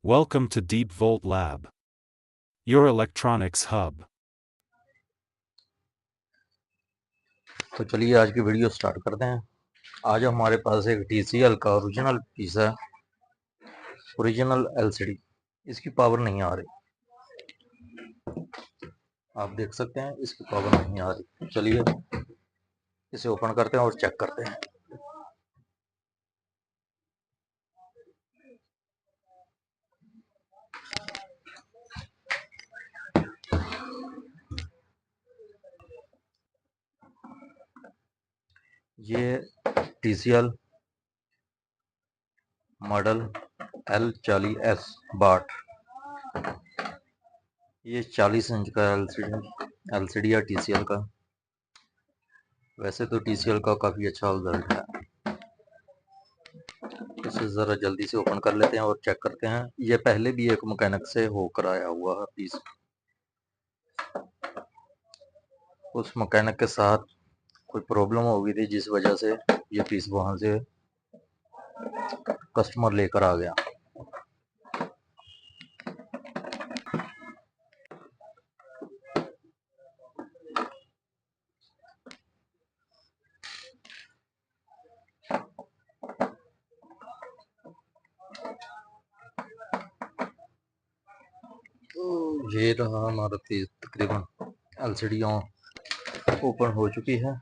Welcome to Deep Volt Lab, your electronics hub. तो चलिए आज की वीडियो स्टार्ट करते हैं। आज हमारे पास एक TCL का ओरिजिनल पीस है, ओरिजिनल LCD। इसकी पावर नहीं आ रही, आप देख सकते हैं इसकी पावर नहीं आ रही। चलिए इसे ओपन करते हैं और चेक करते हैं। ये TCL मॉडल L40S 62। ये 40 इंच का LCD है TCL का। वैसे तो TCL का काफ़ी अच्छा रिजल्ट है। इसे ज़रा जल्दी से ओपन कर लेते हैं और चेक करते हैं। ये पहले भी एक मैकेनिक से होकर आया हुआ है पीस। उस मैकेनिक के साथ कोई प्रॉब्लम हो गई थी जिस वजह से ये पीस वहां से कस्टमर लेकर आ गया। तो ये रहा हमारा पीस, तकरीबन LCD ओपन हो चुकी है।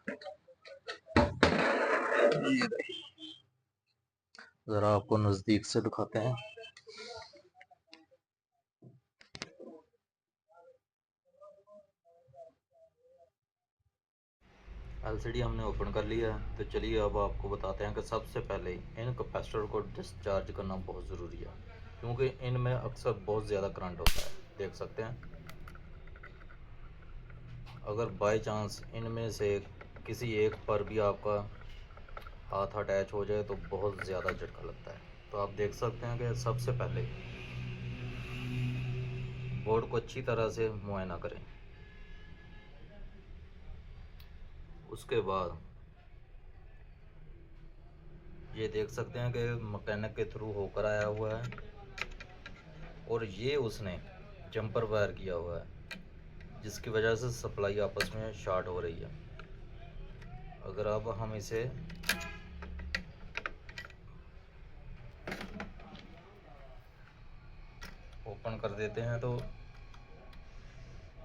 ये रही, जरा आपको नजदीक से दिखाते हैं। LCD हमने ओपन कर लिया है। तो चलिए अब आपको बताते हैं कि सबसे पहले इन कैपेसिटर को डिस्चार्ज करना बहुत ज़रूरी है, क्योंकि इनमें अक्सर बहुत ज़्यादा करंट होता है। देख सकते हैं, अगर बाय चांस इनमें से किसी एक पर भी आपका हाथ अटैच हो जाए तो बहुत ज़्यादा झटका लगता है। तो आप देख सकते हैं कि सबसे पहले बोर्ड को अच्छी तरह से मुआयना करें। उसके बाद ये देख सकते हैं कि मैकेनिक के थ्रू होकर आया हुआ है और ये उसने जंपर वायर किया हुआ है, जिसकी वजह से सप्लाई आपस में शॉर्ट हो रही है। अगर अब हम इसे ओपन कर देते हैं तो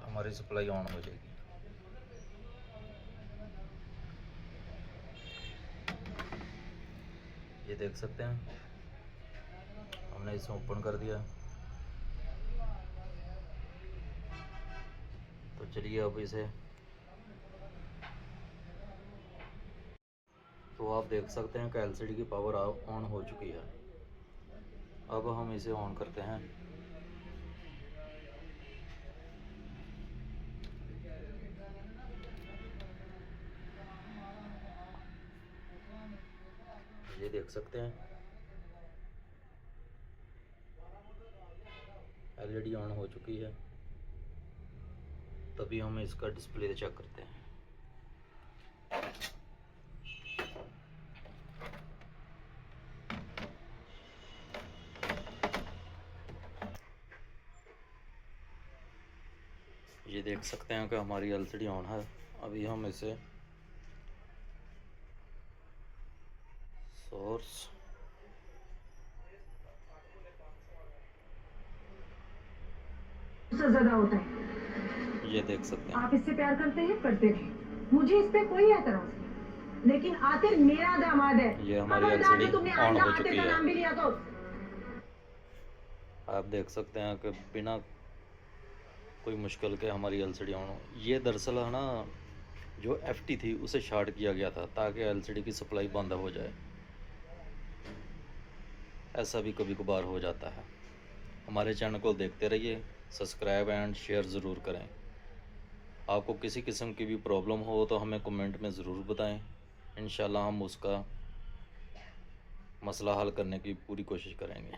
हमारी सप्लाई ऑन हो जाएगी। ये देख सकते हैं, हमने इसे ओपन कर दिया। तो चलिए अब इसे, तो आप देख सकते हैं कि LCD की पावर ऑन हो चुकी है। अब हम इसे ऑन करते हैं। ये देख सकते हैं LED ऑन हो चुकी है। तभी हम इसका डिस्प्ले चेक करते हैं। ये देख सकते हैं कि हमारी LCD ऑन है। अभी हम इसे सोर्स, से ज्यादा होता है। ये देख सकते हैं। आप इससे प्यार करते हैं, करते रहे, मुझे इस पे कोई एतराज नहीं, लेकिन आतिर मेरा दामाद है। ये हमारी खबरदार LCD जो तुमने ऑन आइंदा हो आतिर चुकी का है। नाम भी लिया तो। आप देख सकते हैं कि बिना कोई मुश्किल के हमारी LCD ऑन हो। ये दरअसल है ना, जो FT थी उसे शॉर्ट किया गया था ताकि LCD की सप्लाई बंद हो जाए। ऐसा भी कभी कभार हो जाता है। हमारे चैनल को देखते रहिए, सब्सक्राइब एंड शेयर ज़रूर करें। आपको किसी किस्म की भी प्रॉब्लम हो तो हमें कमेंट में ज़रूर बताएं। इंशाल्लाह हम उसका मसला हल करने की पूरी कोशिश करेंगे।